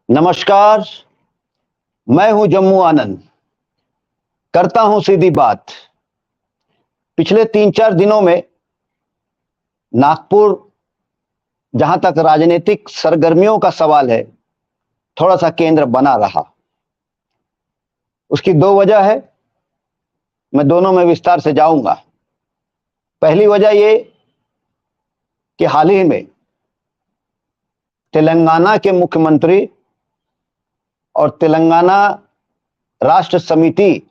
नमस्कार। मैं हूं जम्मू आनंद। करता हूं सीधी बात। पिछले 3-4 दिनों में नागपुर, जहां तक राजनीतिक सरगर्मियों का सवाल है, थोड़ा सा केंद्र बना रहा। उसकी दो वजह है, मैं दोनों में विस्तार से जाऊंगा। पहली वजह ये कि हाल ही में तेलंगाना के मुख्यमंत्री और तेलंगाना राष्ट्र समिति,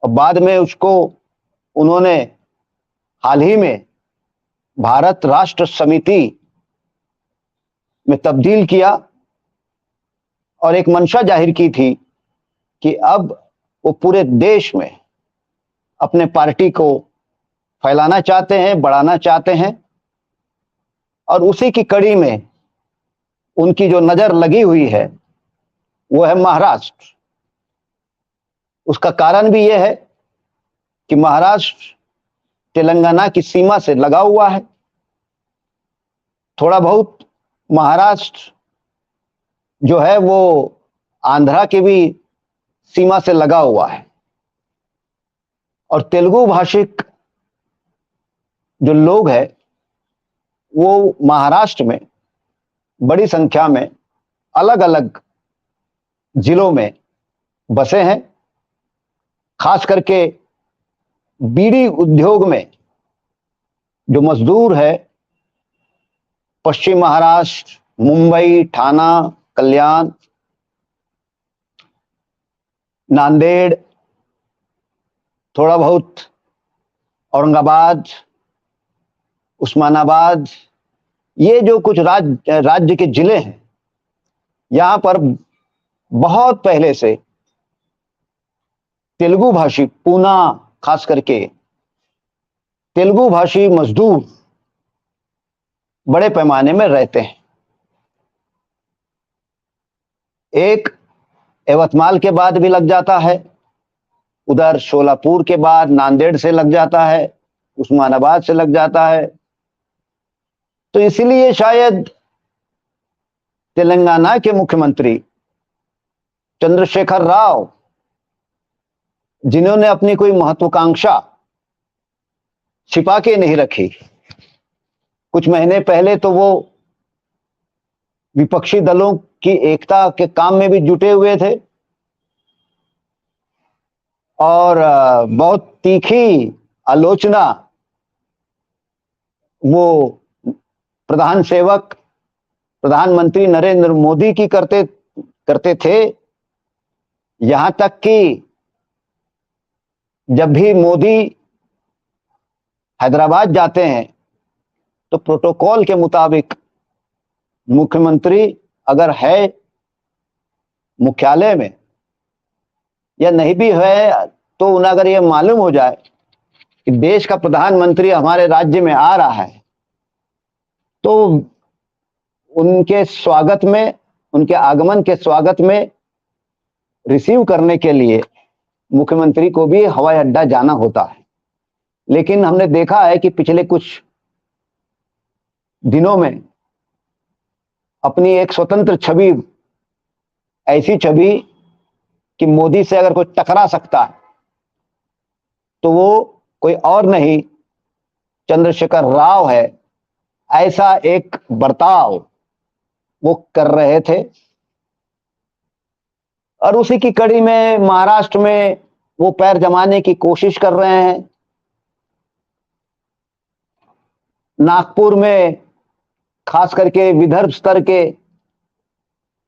और बाद में उसको उन्होंने हाल ही में भारत राष्ट्र समिति में तब्दील किया और एक मंशा जाहिर की थी कि अब वो पूरे देश में अपने पार्टी को फैलाना चाहते हैं, बढ़ाना चाहते हैं। और उसी की कड़ी में उनकी जो नजर लगी हुई है वो है महाराष्ट्र। उसका कारण भी यह है कि महाराष्ट्र तेलंगाना की सीमा से लगा हुआ है। थोड़ा बहुत महाराष्ट्र जो है वो आंध्रा की भी सीमा से लगा हुआ है। और तेलुगु भाषिक जो लोग हैं वो महाराष्ट्र में बड़ी संख्या में अलग अलग जिलों में बसे हैं। खास करके बीड़ी उद्योग में जो मजदूर है, पश्चिम महाराष्ट्र, मुंबई, ठाना, कल्याण, नांदेड़, थोड़ा बहुत औरंगाबाद, उस्मानाबाद, ये जो कुछ राज्य के जिले हैं, यहां पर बहुत पहले से तेलुगु भाषी, पूना खास करके तेलुगु भाषी मजदूर बड़े पैमाने में रहते हैं। एक यवतमाल के बाद भी लग जाता है, उधर शोलापुर के बाद नांदेड़ से लग जाता है, उस्मानाबाद से लग जाता है। तो इसीलिए शायद तेलंगाना के मुख्यमंत्री चंद्रशेखर राव, जिन्होंने अपनी कोई महत्वाकांक्षा छिपा के नहीं रखी, कुछ महीने पहले तो वो विपक्षी दलों की एकता के काम में भी जुटे हुए थे और बहुत तीखी आलोचना वो प्रधान सेवक प्रधानमंत्री नरेंद्र मोदी की करते थे। यहां तक कि जब भी मोदी हैदराबाद जाते हैं तो प्रोटोकॉल के मुताबिक मुख्यमंत्री अगर है मुख्यालय में या नहीं भी है, तो उन्हें अगर यह मालूम हो जाए कि देश का प्रधानमंत्री हमारे राज्य में आ रहा है, तो उनके स्वागत में, उनके आगमन के स्वागत में रिसीव करने के लिए मुख्यमंत्री को भी हवाई अड्डा जाना होता है। लेकिन हमने देखा है कि पिछले कुछ दिनों में अपनी एक स्वतंत्र छवि, ऐसी छवि कि मोदी से अगर कोई टकरा सकता है तो वो कोई और नहीं, चंद्रशेखर राव है, ऐसा एक बर्ताव वो कर रहे थे। और उसी की कड़ी में महाराष्ट्र में वो पैर जमाने की कोशिश कर रहे हैं। नागपुर में खास करके विदर्भ स्तर के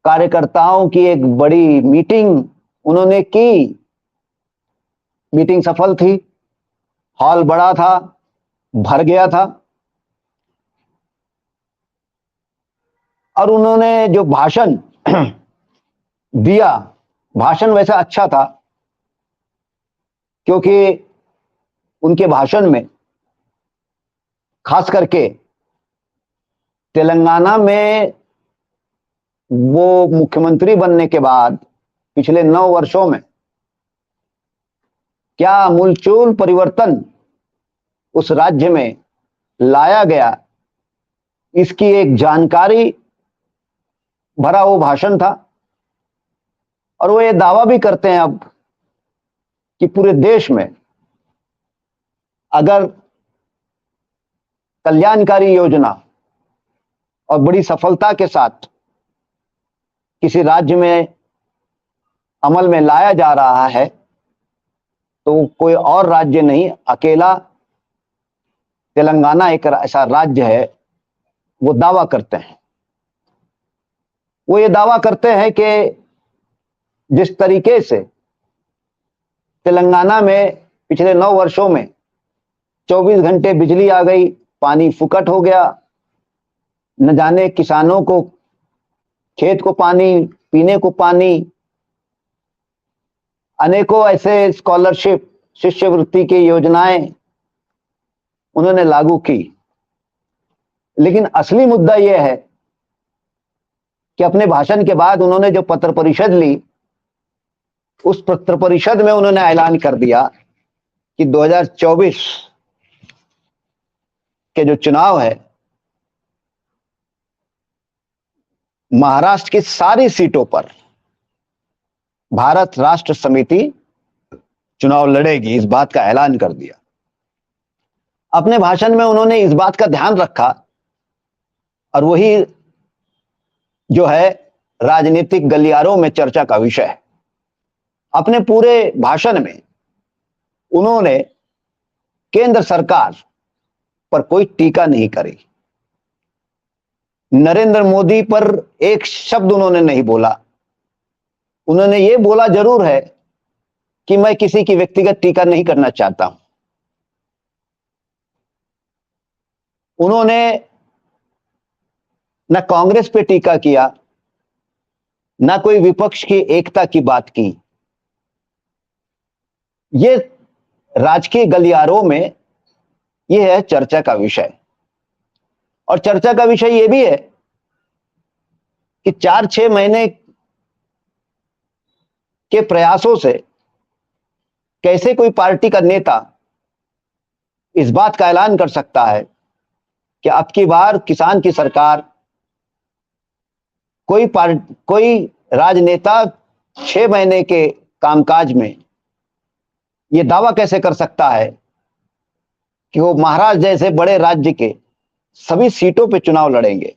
कार्यकर्ताओं की एक बड़ी मीटिंग उन्होंने की। मीटिंग सफल थी, हॉल बड़ा था, भर गया था। और उन्होंने जो भाषण दिया, भाषण वैसा अच्छा था, क्योंकि उनके भाषण में खास करके तेलंगाना में वो मुख्यमंत्री बनने के बाद पिछले 9 वर्षों में क्या आमूलचूल परिवर्तन उस राज्य में लाया गया, इसकी एक जानकारी भरा वो भाषण था। और वो ये दावा भी करते हैं अब कि पूरे देश में अगर कल्याणकारी योजना और बड़ी सफलता के साथ किसी राज्य में अमल में लाया जा रहा है तो कोई और राज्य नहीं, अकेला तेलंगाना एक ऐसा राज्य है। वो दावा करते हैं, वो ये दावा करते हैं कि जिस तरीके से तेलंगाना में पिछले 9 वर्षों में 24 घंटे बिजली आ गई, पानी फुकट हो गया, न जाने किसानों को खेत को पानी, पीने को पानी, अनेकों ऐसे स्कॉलरशिप, शिष्यवृत्ति की योजनाएं उन्होंने लागू की। लेकिन असली मुद्दा यह है कि अपने भाषण के बाद उन्होंने जो पत्र परिषद ली, उस पत्र परिषद में उन्होंने ऐलान कर दिया कि 2024 के जो चुनाव है, महाराष्ट्र की सारी सीटों पर भारत राष्ट्र समिति चुनाव लड़ेगी, इस बात का ऐलान कर दिया। अपने भाषण में उन्होंने इस बात का ध्यान रखा, और वही जो है राजनीतिक गलियारों में चर्चा का विषय है। अपने पूरे भाषण में उन्होंने केंद्र सरकार पर कोई टीका नहीं करी, नरेंद्र मोदी पर एक शब्द उन्होंने नहीं बोला। उन्होंने ये बोला जरूर है कि मैं किसी की व्यक्तिगत टीका नहीं करना चाहता हूं। उन्होंने न कांग्रेस पे टीका किया, न कोई विपक्ष की एकता की बात की। ये राजकीय गलियारों में यह है चर्चा का विषय। और चर्चा का विषय यह भी है कि 4-6 महीने के प्रयासों से कैसे कोई पार्टी का नेता इस बात का ऐलान कर सकता है कि अब की बार किसान की सरकार, कोई राजनेता 6 महीने के कामकाज में यह दावा कैसे कर सकता है कि वो महाराष्ट्र जैसे बड़े राज्य के सभी सीटों पे चुनाव लड़ेंगे।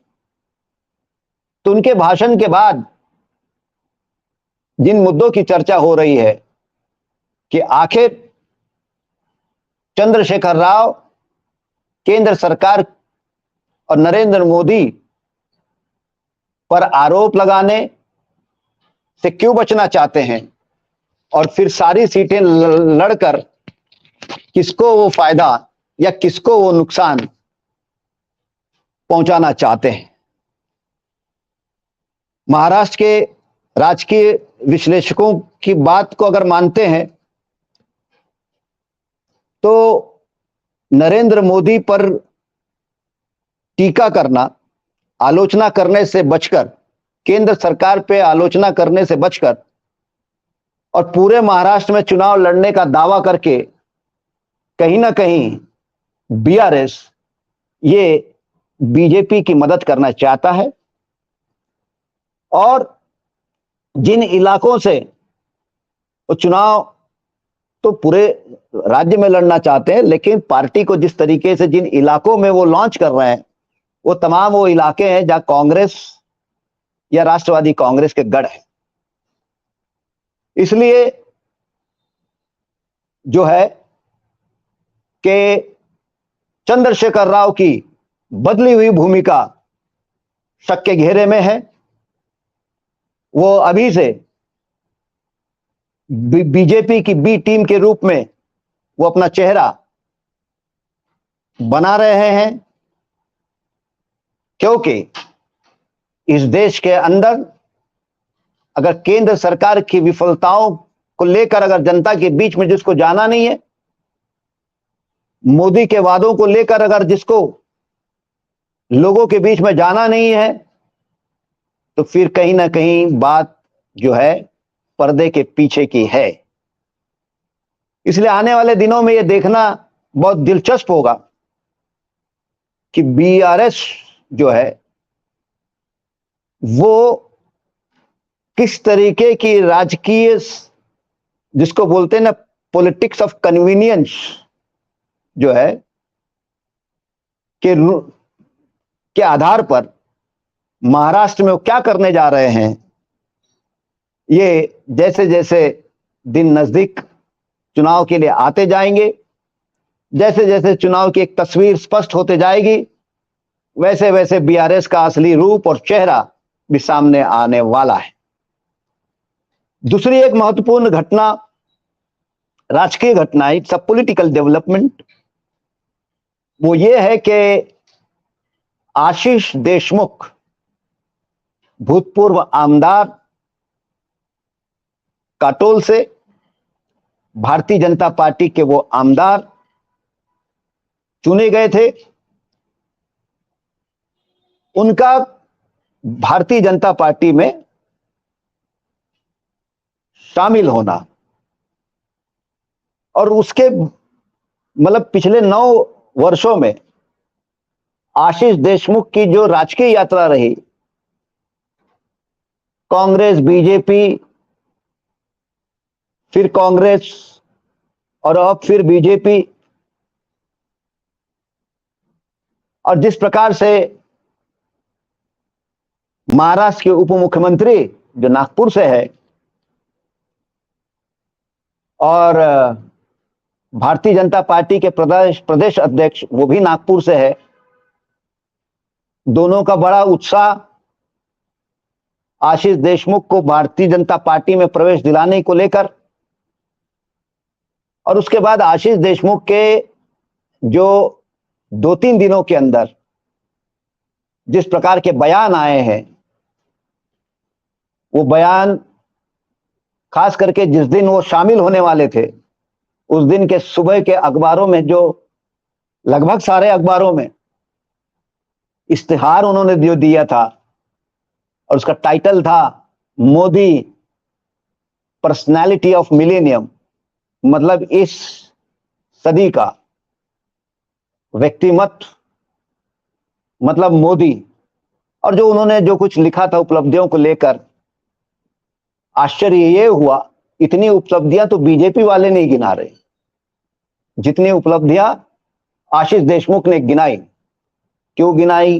तो उनके भाषण के बाद जिन मुद्दों की चर्चा हो रही है कि आखिर चंद्रशेखर राव केंद्र सरकार और नरेंद्र मोदी पर आरोप लगाने से क्यों बचना चाहते हैं, और फिर सारी सीटें लड़कर किसको वो फायदा या किसको वो नुकसान पहुंचाना चाहते हैं। महाराष्ट्र के राजकीय विश्लेषकों की बात को अगर मानते हैं तो नरेंद्र मोदी पर टीका करना, आलोचना करने से बचकर, केंद्र सरकार पे आलोचना करने से बचकर और पूरे महाराष्ट्र में चुनाव लड़ने का दावा करके कहीं ना कहीं बीआरएस ये बीजेपी की मदद करना चाहता है। और जिन इलाकों से वो चुनाव तो पूरे राज्य में लड़ना चाहते हैं, लेकिन पार्टी को जिस तरीके से जिन इलाकों में वो लॉन्च कर रहे हैं, वो तमाम वो इलाके हैं जहां कांग्रेस या राष्ट्रवादी कांग्रेस के गढ़ है। इसलिए जो है कि चंद्रशेखर राव की बदली हुई भूमिका शक के घेरे में है। वो अभी से बीजेपी की बी टीम के रूप में वो अपना चेहरा बना रहे हैं, क्योंकि इस देश के अंदर अगर केंद्र सरकार की विफलताओं को लेकर अगर जनता के बीच में जिसको जाना नहीं है, मोदी के वादों को लेकर अगर जिसको लोगों के बीच में जाना नहीं है, तो फिर कहीं ना कहीं बात जो है पर्दे के पीछे की है। इसलिए आने वाले दिनों में यह देखना बहुत दिलचस्प होगा कि बीआरएस जो है वो किस तरीके की राजकीय, जिसको बोलते हैं ना पॉलिटिक्स ऑफ कन्वीनियंस जो है, के आधार पर महाराष्ट्र में वो क्या करने जा रहे हैं, ये जैसे जैसे दिन नजदीक चुनाव के लिए आते जाएंगे, जैसे जैसे चुनाव की एक तस्वीर स्पष्ट होते जाएगी, वैसे वैसे बीआरएस का असली रूप और चेहरा भी सामने आने वाला है। दूसरी एक महत्वपूर्ण घटना, राजकीय घटना, इट्स अ पॉलिटिकल डेवलपमेंट, वो ये है कि आशीष देशमुख, भूतपूर्व आमदार काटोल से, भारतीय जनता पार्टी के वो आमदार चुने गए थे। उनका भारतीय जनता पार्टी में शामिल होना और उसके मतलब पिछले 9 वर्षों में आशीष देशमुख की जो राजकीय यात्रा रही, कांग्रेस, बीजेपी, फिर कांग्रेस और अब फिर बीजेपी, और जिस प्रकार से महाराष्ट्र के उप मुख्यमंत्री जो नागपुर से है और भारतीय जनता पार्टी के प्रदेश अध्यक्ष वो भी नागपुर से है, दोनों का बड़ा उत्साह आशीष देशमुख को भारतीय जनता पार्टी में प्रवेश दिलाने को लेकर, और उसके बाद आशीष देशमुख के जो 2-3 दिनों के अंदर जिस प्रकार के बयान आए हैं, वो बयान खास करके जिस दिन वो शामिल होने वाले थे उस दिन के सुबह के अखबारों में, जो लगभग सारे अखबारों में इश्तिहार उन्होंने जो दिया था और उसका टाइटल था मोदी पर्सनालिटी ऑफ मिलेनियम, मतलब इस सदी का व्यक्तिमत्व, मतलब मोदी। और जो उन्होंने जो कुछ लिखा था उपलब्धियों को लेकर, आश्चर्य ये हुआ इतनी उपलब्धियां तो बीजेपी वाले नहीं गिना रहे जितनी उपलब्धियां आशीष देशमुख ने गिनाई। क्यों गिनाई,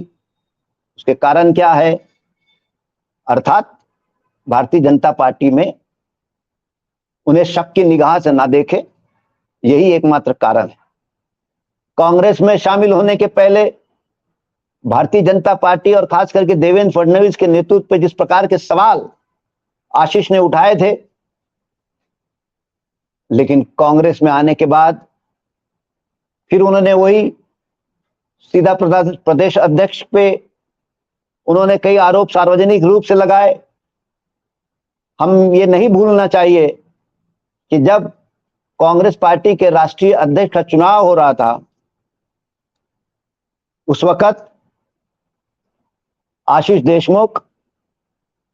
उसके कारण क्या है, अर्थात भारतीय जनता पार्टी में उन्हें शक की निगाह से ना देखे, यही एकमात्र कारण है। कांग्रेस में शामिल होने के पहले भारतीय जनता पार्टी और खास करके देवेंद्र फडणवीस के नेतृत्व पे जिस प्रकार के सवाल आशीष ने उठाए थे, लेकिन कांग्रेस में आने के बाद फिर उन्होंने वही सीधा प्रदेश अध्यक्ष पे उन्होंने कई आरोप सार्वजनिक रूप से लगाए। हम ये नहीं भूलना चाहिए कि जब कांग्रेस पार्टी के राष्ट्रीय अध्यक्ष का चुनाव हो रहा था, उस वक्त आशीष देशमुख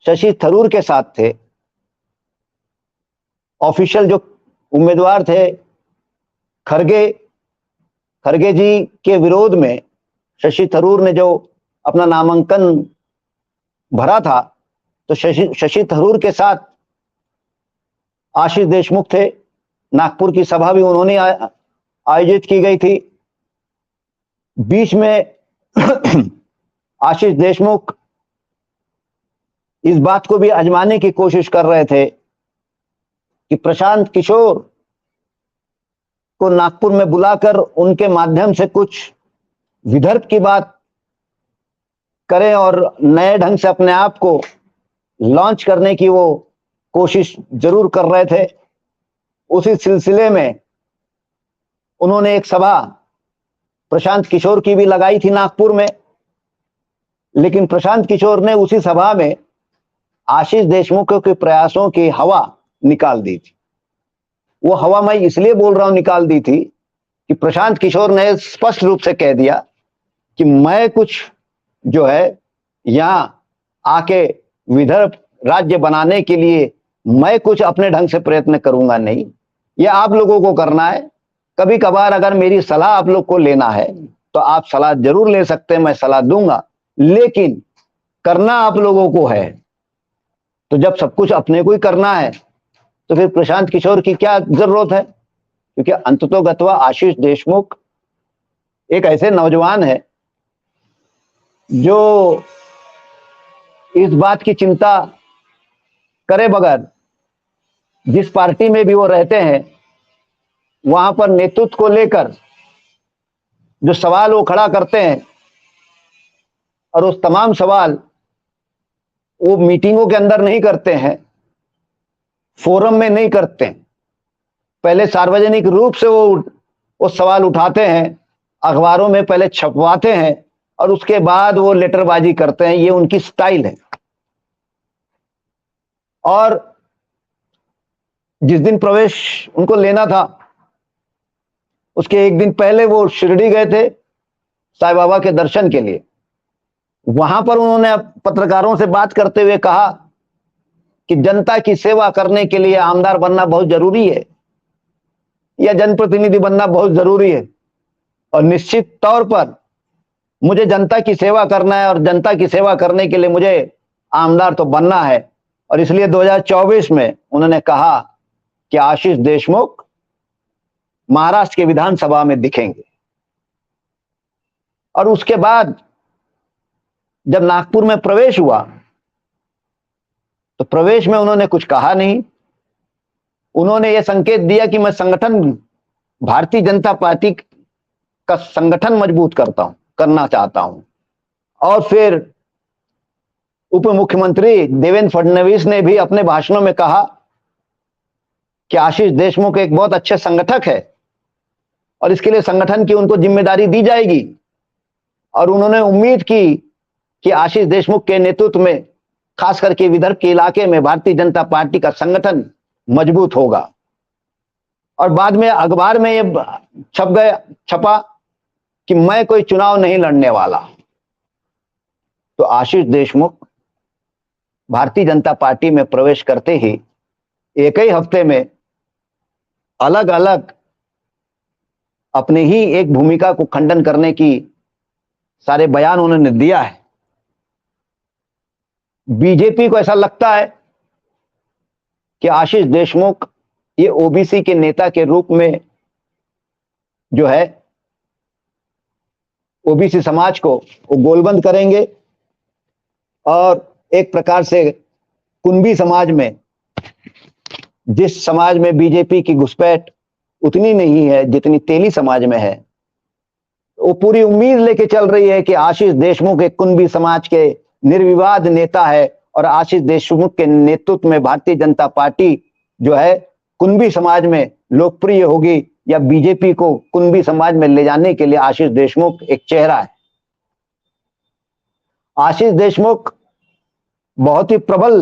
शशि थरूर के साथ थे। ऑफिशियल जो उम्मीदवार थे खरगे जी के विरोध में शशि थरूर ने जो अपना नामांकन भरा था, तो शशि थरूर के साथ आशीष देशमुख थे। नागपुर की सभा भी उन्होंने आयोजित की गई थी। बीच में आशीष देशमुख इस बात को भी आजमाने की कोशिश कर रहे थे कि प्रशांत किशोर को नागपुर में बुलाकर उनके माध्यम से कुछ विदर्भ की बात करें और नए ढंग से अपने आप को लॉन्च करने की वो कोशिश जरूर कर रहे थे। उसी सिलसिले में उन्होंने एक सभा प्रशांत किशोर की भी लगाई थी नागपुर में, लेकिन प्रशांत किशोर ने उसी सभा में आशीष देशमुख के प्रयासों की हवा निकाल दी थी। वो हवा मैं इसलिए बोल रहा हूं निकाल दी थी कि प्रशांत किशोर ने स्पष्ट रूप से कह दिया कि मैं कुछ जो है यहां आके विदर्भ राज्य बनाने के लिए मैं कुछ अपने ढंग से प्रयत्न करूंगा नहीं, यह आप लोगों को करना है। कभी कभार अगर मेरी सलाह आप लोग को लेना है तो आप सलाह जरूर ले सकते हैं, मैं सलाह दूंगा, लेकिन करना आप लोगों को है। तो जब सब कुछ अपने को ही करना है तो फिर प्रशांत किशोर की क्या जरूरत है? क्योंकि अंततोगत्वा आशीष देशमुख एक ऐसे नौजवान है जो इस बात की चिंता करे बगैर जिस पार्टी में भी वो रहते हैं वहां पर नेतृत्व को लेकर जो सवाल वो खड़ा करते हैं, और उस तमाम सवाल वो मीटिंगों के अंदर नहीं करते हैं, फोरम में नहीं करते हैं, पहले सार्वजनिक रूप से वो सवाल उठाते हैं, अखबारों में पहले छपवाते हैं और उसके बाद वो लेटरबाजी करते हैं। ये उनकी स्टाइल है। और जिस दिन प्रवेश उनको लेना था उसके एक दिन पहले वो शिरडी गए थे साईं बाबा के दर्शन के लिए। वहां पर उन्होंने पत्रकारों से बात करते हुए कहा कि जनता की सेवा करने के लिए आमदार बनना बहुत जरूरी है या जनप्रतिनिधि बनना बहुत जरूरी है, और निश्चित तौर पर मुझे जनता की सेवा करना है और जनता की सेवा करने के लिए मुझे आमदार तो बनना है। और इसलिए 2024 में उन्होंने कहा कि आशीष देशमुख महाराष्ट्र के विधानसभा में दिखेंगे। और उसके बाद जब नागपुर में प्रवेश हुआ तो प्रवेश में उन्होंने कुछ कहा नहीं। उन्होंने यह संकेत दिया कि मैं संगठन, भारतीय जनता पार्टी का संगठन मजबूत करना चाहता हूं। और फिर उप मुख्यमंत्री देवेंद्र फडणवीस ने भी अपने भाषणों में कहा कि आशीष देशमुख एक बहुत अच्छे संगठक है और इसके लिए संगठन की उनको जिम्मेदारी दी जाएगी। और उन्होंने उम्मीद की कि आशीष देशमुख के नेतृत्व में खास करके विदर्भ के इलाके में भारतीय जनता पार्टी का संगठन मजबूत होगा। और बाद में अखबार में ये छपा कि मैं कोई चुनाव नहीं लड़ने वाला। तो आशीष देशमुख भारतीय जनता पार्टी में प्रवेश करते ही एक ही हफ्ते में अलग अलग अपने ही एक भूमिका को खंडन करने की सारे बयान उन्होंने दिया है। बीजेपी को ऐसा लगता है कि आशीष देशमुख ये ओबीसी के नेता के रूप में जो है ओबीसी समाज को वो गोलबंद करेंगे और एक प्रकार से कुंभी समाज में, जिस समाज में बीजेपी की घुसपैठ उतनी नहीं है जितनी तेली समाज में है, वो पूरी उम्मीद लेके चल रही है कि आशीष देशमुख एक कुंभी समाज के निर्विवाद नेता है और आशीष देशमुख के नेतृत्व में भारतीय जनता पार्टी जो है कुंभी समाज में लोकप्रिय होगी, या बीजेपी को कुंभी समाज में ले जाने के लिए आशीष देशमुख एक चेहरा है। आशीष देशमुख बहुत ही प्रबल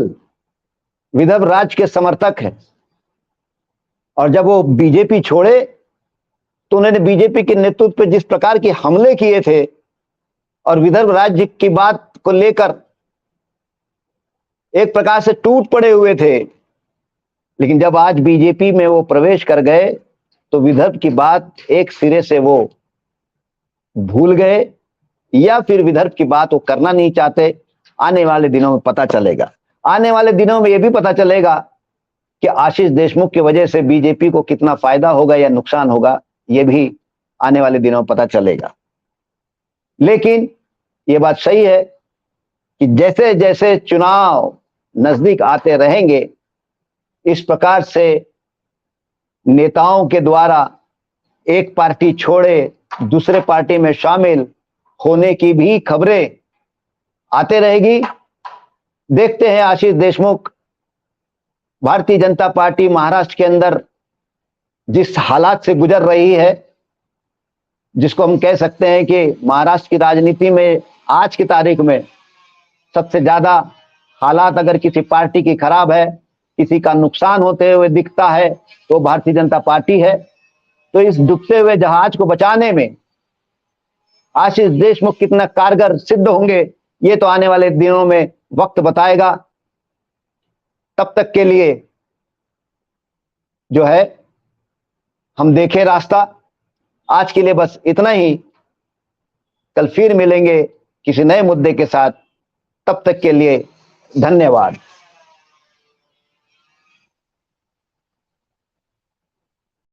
विदर्भ राज्य के समर्थक है और जब वो बीजेपी छोड़े तो उन्होंने बीजेपी के नेतृत्व पे जिस प्रकार के हमले किए थे और विदर्भ राज्य की बात को लेकर एक प्रकार से टूट पड़े हुए थे, लेकिन जब आज बीजेपी में वो प्रवेश कर गए तो विदर्भ की बात एक सिरे से वो भूल गए या फिर विदर्भ की बात वो करना नहीं चाहते। आने वाले दिनों में पता चलेगा। आने वाले दिनों में यह भी पता चलेगा कि आशीष देशमुख की वजह से बीजेपी को कितना फायदा होगा या नुकसान होगा, यह भी आने वाले दिनों में पता चलेगा। लेकिन यह बात सही है कि जैसे जैसे चुनाव नजदीक आते रहेंगे इस प्रकार से नेताओं के द्वारा एक पार्टी छोड़े दूसरे पार्टी में शामिल होने की भी खबरें आते रहेगी। देखते हैं आशीष देशमुख भारतीय जनता पार्टी महाराष्ट्र के अंदर जिस हालात से गुजर रही है, जिसको हम कह सकते हैं कि महाराष्ट्र की राजनीति में आज की तारीख में सबसे ज्यादा हालात अगर किसी पार्टी की खराब है, किसी का नुकसान होते हुए दिखता है तो भारतीय जनता पार्टी है। तो इस डूबते हुए जहाज को बचाने में आशीष देशमुख कितना कारगर सिद्ध होंगे ये तो आने वाले दिनों में वक्त बताएगा। तब तक के लिए जो है हम देखें रास्ता। आज के लिए बस इतना ही। कल फिर मिलेंगे किसी नए मुद्दे के साथ। तब तक के लिए धन्यवाद।